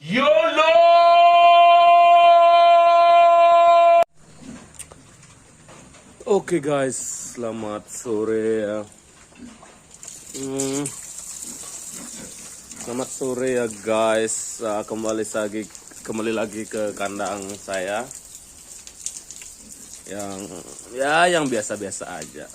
YOLO! Oke guys, selamat sore ya. Selamat sore ya guys. Kembali lagi ke kandang saya. Yang biasa-biasa aja.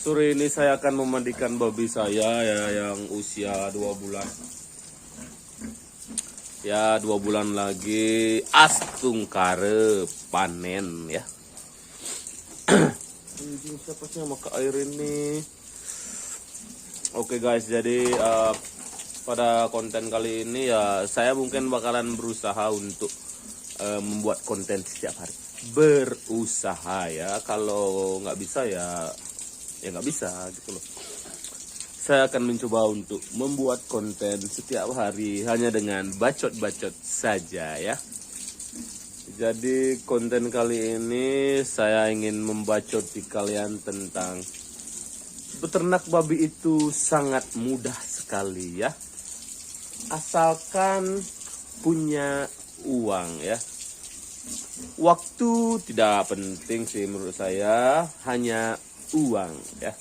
Sore ini saya akan memandikan babi saya ya, yang usia 2 bulan. Ya, 2 bulan lagi astungkare panen ya. Anjing, siapa sih yang makan air ini? Oke guys, jadi pada konten kali ini ya saya mungkin bakalan berusaha untuk membuat konten setiap hari. Berusaha ya, kalau nggak bisa ya nggak bisa gitu loh. Saya akan mencoba untuk membuat konten setiap hari hanya dengan bacot-bacot saja ya. Jadi konten kali ini saya ingin membacoti kalian tentang beternak babi itu sangat mudah sekali ya. Asalkan punya uang ya. Waktu tidak penting sih menurut saya, hanya uang ya.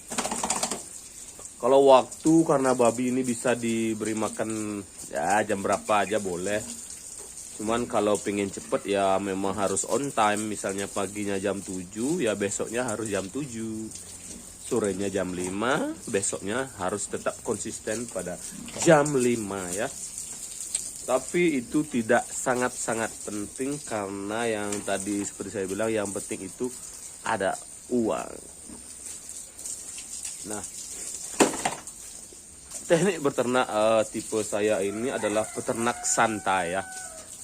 Kalau waktu, karena babi ini bisa diberi makan ya jam berapa aja boleh. Cuman kalau pengen cepet ya memang harus on time. Misalnya paginya jam 7 ya besoknya harus jam 7. Sorenya jam 5, besoknya harus tetap konsisten pada jam 5 ya. Tapi itu tidak sangat-sangat penting, karena yang tadi seperti saya bilang, yang penting itu ada uang. Nah, teknik beternak tipe saya ini adalah peternak santai ya.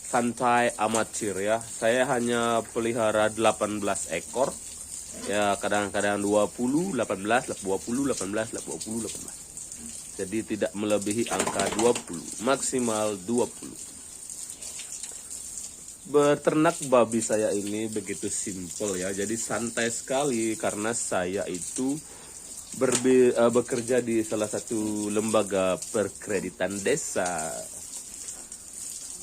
Santai amatir ya. Saya hanya pelihara 18 ekor. Ya, kadang-kadang 20, 18, 20, 18, 20, 18. Jadi tidak melebihi angka 20, maksimal 20. Beternak babi saya ini begitu simple ya. Jadi santai sekali, karena saya itu bekerja di salah satu lembaga perkreditan desa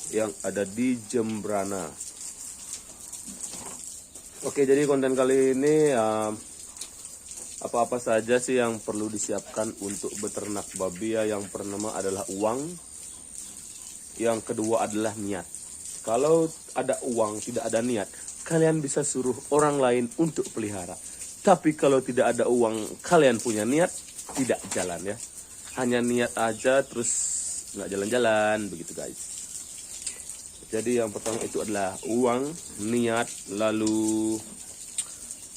yang ada di Jembrana. Oke, jadi konten kali ini apa-apa saja sih yang perlu disiapkan untuk beternak babi ya. Yang pertama adalah uang, yang kedua adalah niat. Kalau ada uang tidak ada niat, kalian bisa suruh orang lain untuk pelihara. Tapi kalau tidak ada uang, kalian punya niat, tidak jalan ya. Hanya niat aja terus nggak jalan-jalan, begitu guys. Jadi yang pertama itu adalah uang, niat, lalu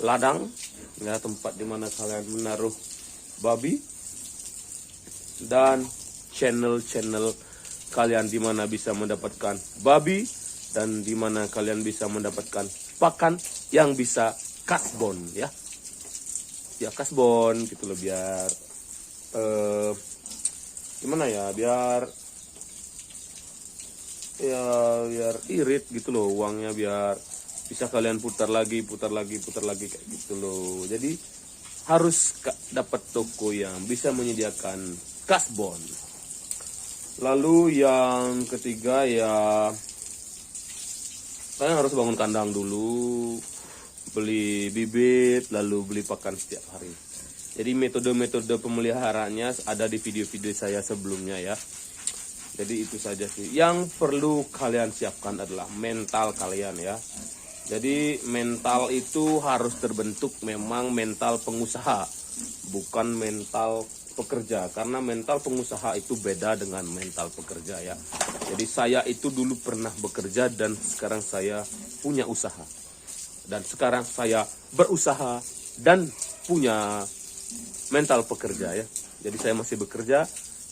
ladang, ya, tempat dimana kalian menaruh babi, dan channel-channel kalian dimana bisa mendapatkan babi, dan dimana kalian bisa mendapatkan pakan yang bisa kasbon ya. Ya kasbon gitu loh, biar gimana ya, biar irit gitu loh uangnya, biar bisa kalian putar lagi kayak gitu loh. Jadi harus dapat toko yang bisa menyediakan kasbon. Lalu yang ketiga ya, kalian harus bangun kandang dulu, beli bibit, lalu beli pakan setiap hari. Jadi metode-metode pemeliharaannya ada di video-video saya sebelumnya ya. Jadi itu saja sih. Yang perlu kalian siapkan adalah mental kalian ya. Jadi mental itu harus terbentuk memang mental pengusaha, bukan mental pekerja. Karena mental pengusaha itu beda dengan mental pekerja ya. Jadi saya itu dulu pernah bekerja dan sekarang saya punya usaha. Dan sekarang saya berusaha dan punya mental pekerja ya. Jadi saya masih bekerja,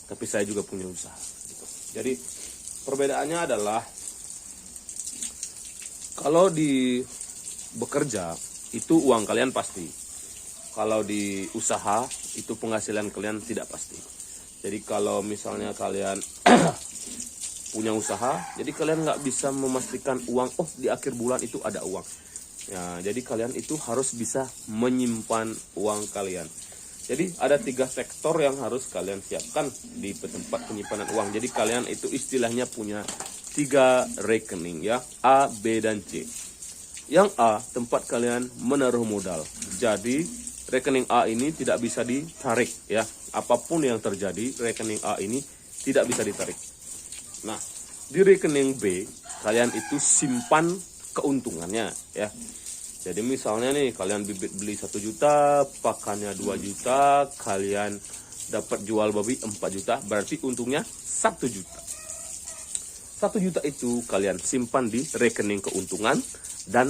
tapi saya juga punya usaha. Jadi perbedaannya adalah, kalau di bekerja itu uang kalian pasti. Kalau di usaha itu penghasilan kalian tidak pasti. Jadi kalau misalnya kalian punya usaha, jadi kalian nggak bisa memastikan uang, oh di akhir bulan itu ada uang. Ya, jadi kalian itu harus bisa menyimpan uang kalian. Jadi ada 3 sektor yang harus kalian siapkan di tempat penyimpanan uang. Jadi kalian itu istilahnya punya 3 rekening ya, A, B, dan C. Yang A, tempat kalian menaruh modal. Jadi rekening A ini tidak bisa ditarik ya. Apapun yang terjadi, rekening A ini tidak bisa ditarik. Nah, di rekening B, kalian itu simpan keuntungannya ya. Jadi misalnya nih kalian bibit beli 1 juta, pakannya 2 juta, kalian dapat jual babi 4 juta, berarti untungnya 1 juta. 1 juta itu kalian simpan di rekening keuntungan, dan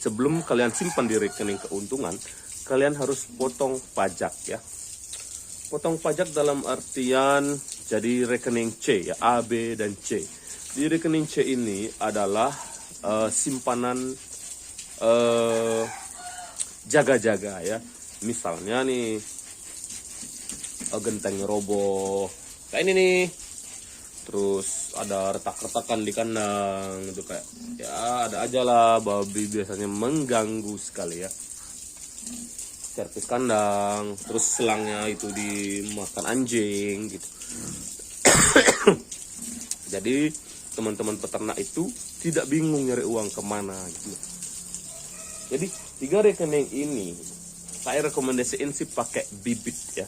sebelum kalian simpan di rekening keuntungan, kalian harus potong pajak ya. Potong pajak dalam artian jadi rekening C ya, A, B, dan C. Di rekening C ini adalah simpanan jaga-jaga ya. Misalnya nih genteng roboh kayak ini nih, terus ada retak-retakan di kandang gitu, kayak ya ada aja lah, babi biasanya mengganggu sekali ya. Servis kandang, terus selangnya itu dimakan anjing gitu. Jadi teman-teman peternak itu tidak bingung nyari uang kemana gitu. Jadi 3 rekening ini saya rekomendasiin sih pakai bibit ya.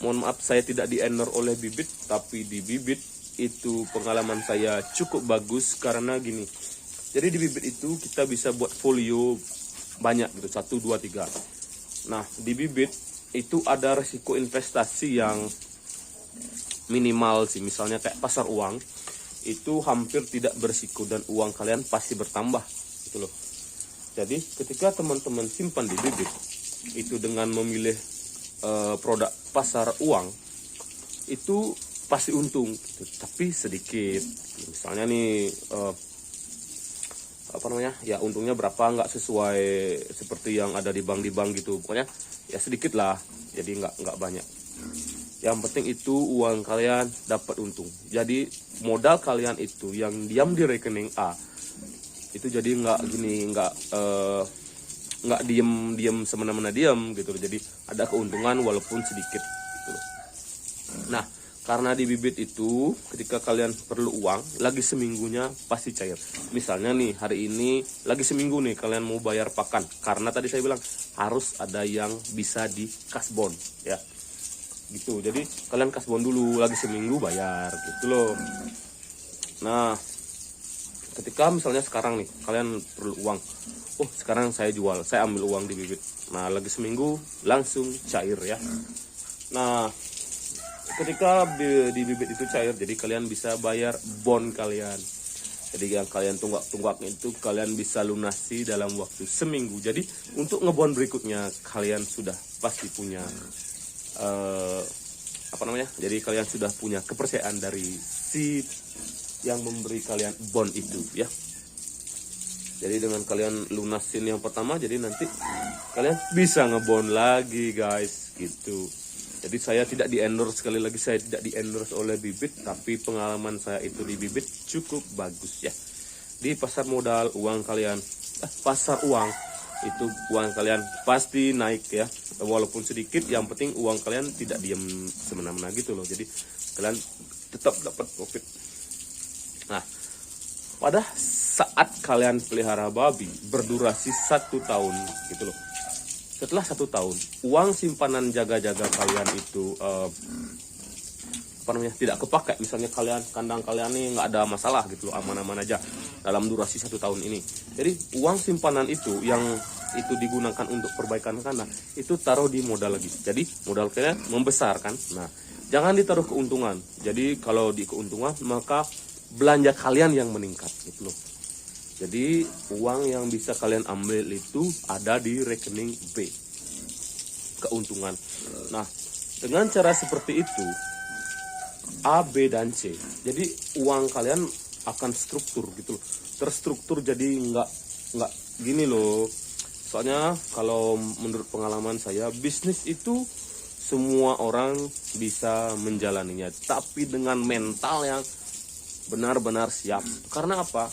Mohon maaf saya tidak di-endorse oleh bibit, tapi di bibit itu pengalaman saya cukup bagus karena gini. Jadi di bibit itu kita bisa buat folio banyak gitu, 1, 2, 3. Nah, di bibit itu ada resiko investasi yang minimal sih. Misalnya kayak pasar uang, itu hampir tidak berisiko dan uang kalian pasti bertambah gitu loh. Jadi ketika teman-teman simpan di bibit itu dengan memilih produk pasar uang, itu pasti untung gitu, tapi sedikit. Misalnya nih ya untungnya berapa, nggak sesuai seperti yang ada di bank gitu, pokoknya ya sedikit lah, jadi nggak banyak. Yang penting itu uang kalian dapat untung. Jadi modal kalian itu yang diam di rekening A itu jadi nggak diem semena-mena diem gitu. Jadi ada keuntungan walaupun sedikit gitu. Nah, karena di bibit itu ketika kalian perlu uang lagi seminggunya pasti cair. Misalnya nih hari ini lagi seminggu nih kalian mau bayar pakan, karena tadi saya bilang harus ada yang bisa di kasbon ya gitu. Jadi kalian kasbon dulu, lagi seminggu bayar gitu loh. Nah, ketika misalnya sekarang nih kalian perlu uang, oh sekarang saya jual, saya ambil uang di bibit. Nah, lagi seminggu langsung cair ya. Nah, ketika di bibit itu cair, jadi kalian bisa bayar bond kalian. Jadi yang kalian tunggak itu kalian bisa lunasi dalam waktu seminggu. Jadi untuk ngebond berikutnya kalian sudah pasti punya jadi kalian sudah punya kepercayaan dari si yang memberi kalian bond itu ya. Jadi dengan kalian lunasin yang pertama, jadi nanti kalian bisa ngebond lagi guys gitu. Jadi saya tidak di-endorse, sekali lagi saya tidak di-endorse oleh bibit, tapi pengalaman saya itu di bibit cukup bagus ya. Di pasar modal uang kalian, pasar uang itu uang kalian pasti naik ya, walaupun sedikit, yang penting uang kalian tidak diam semena-mena gitu loh. Jadi kalian tetap dapat profit. Nah, pada saat kalian pelihara babi berdurasi 1 tahun gitu loh. Setelah 1 tahun, uang simpanan jaga-jaga kalian itu tidak kepakai. Misalnya kandang kalian nih nggak ada masalah gitu loh, aman-aman aja dalam durasi 1 tahun ini. Jadi uang simpanan itu yang itu digunakan untuk perbaikan kandang itu taruh di modal lagi. Jadi modal kalian membesar kan. Nah, jangan ditaruh keuntungan. Jadi kalau di keuntungan maka belanja kalian yang meningkat gitu loh. Jadi uang yang bisa kalian ambil itu ada di rekening B, keuntungan. Nah, dengan cara seperti itu A, B, dan C, jadi uang kalian akan struktur gitu loh, terstruktur. Jadi nggak gini loh. Soalnya kalau menurut pengalaman saya, bisnis itu semua orang bisa menjalaninya, tapi dengan mental yang benar-benar siap. Karena apa?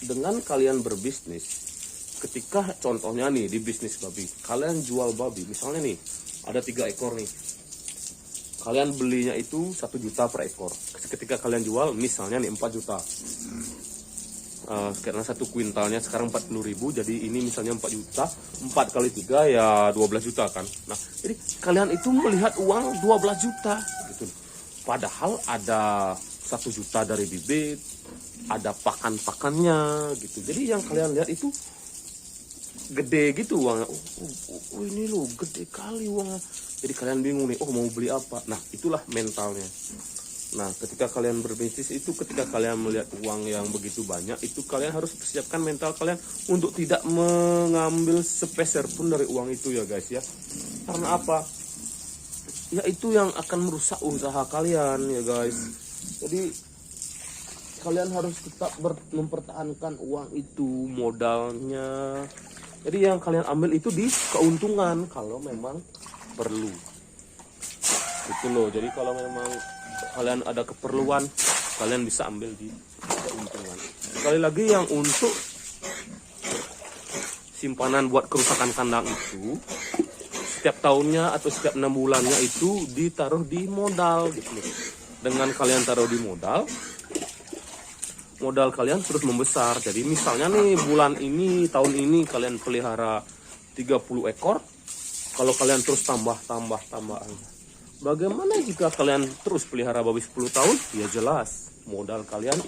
Dengan kalian berbisnis, ketika contohnya nih di bisnis babi, kalian jual babi, misalnya nih ada 3 ekor nih, kalian belinya itu 1 juta per ekor. Ketika kalian jual misalnya nih 4 juta, karena 1 kuintalnya sekarang 40.000, jadi ini misalnya 4 juta, 4 kali 3 ya 12 juta kan. Nah jadi kalian itu melihat uang 12 juta gitu, padahal ada 1 juta dari bibit, ada pakan-pakannya gitu. Jadi yang kalian lihat itu gede gitu uangnya. Oh, ini loh gede kali uangnya. Jadi kalian bingung nih, oh mau beli apa? Nah itulah mentalnya. Nah ketika kalian berbisnis itu, ketika kalian melihat uang yang begitu banyak, itu kalian harus persiapkan mental kalian untuk tidak mengambil sepeser pun dari uang itu ya guys ya. Karena apa? Ya itu yang akan merusak usaha kalian ya guys. Jadi kalian harus tetap mempertahankan uang itu, modalnya. Jadi yang kalian ambil itu di keuntungan kalau memang perlu. Gitu loh. Jadi kalau memang kalian ada keperluan, kalian bisa ambil di keuntungan. Sekali lagi yang untuk simpanan buat kerusakan kandang itu, setiap tahunnya atau setiap 6 bulannya itu ditaruh di modal gitu loh. Dengan kalian taruh di modal kalian terus membesar. Jadi misalnya nih bulan ini, tahun ini kalian pelihara 30 ekor, kalau kalian terus tambah. Bagaimana jika kalian terus pelihara babi 10 tahun? Ya jelas, modal kalian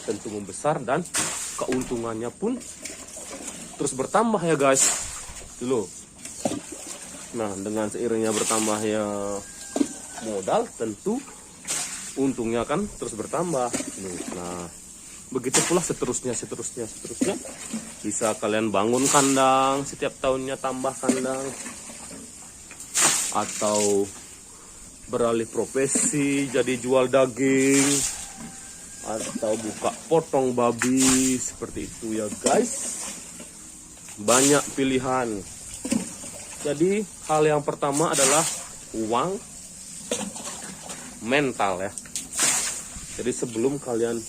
tentu membesar dan keuntungannya pun terus bertambah ya guys. Dulu. Nah, dengan seiringnya bertambahnya modal, tentu untungnya kan terus bertambah. Nah, begitu pula seterusnya. Bisa kalian bangun kandang, setiap tahunnya tambah kandang, atau beralih profesi jadi jual daging, atau buka potong babi, seperti itu ya guys. Banyak pilihan. Jadi hal yang pertama adalah uang, mental ya. Jadi sebelum kalian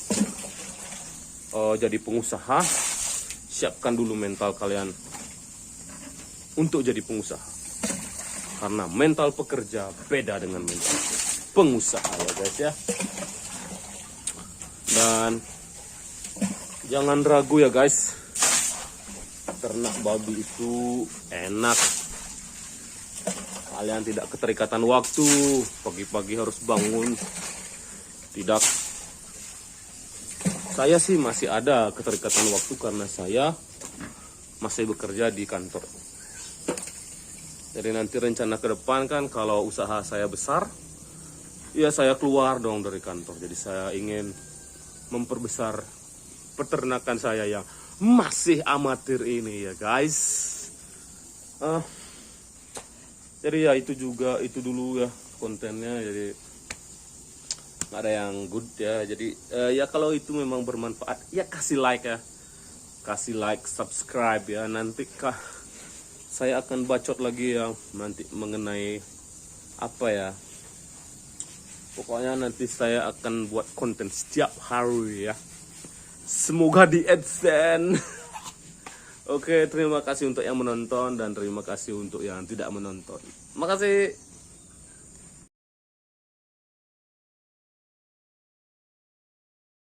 jadi pengusaha, siapkan dulu mental kalian untuk jadi pengusaha. Karena mental pekerja beda dengan mental pengusaha ya guys ya. Dan jangan ragu ya guys, ternak babi itu enak. Kalian tidak keterikatan waktu, pagi-pagi harus bangun. Tidak. Saya sih masih ada keterikatan waktu karena saya masih bekerja di kantor. Jadi nanti rencana ke depan kan kalau usaha saya besar, ya saya keluar dong dari kantor. Jadi saya ingin memperbesar peternakan saya yang masih amatir ini ya guys. Jadi ya itu dulu ya kontennya. Jadi nggak ada yang good ya. Jadi ya kalau itu memang bermanfaat ya kasih like ya, kasih like, subscribe ya. Nanti saya akan bacot lagi yang nanti mengenai apa ya. Pokoknya nanti saya akan buat konten setiap hari ya. Semoga di AdSense. Oke, terima kasih untuk yang menonton dan terima kasih untuk yang tidak menonton. Makasih.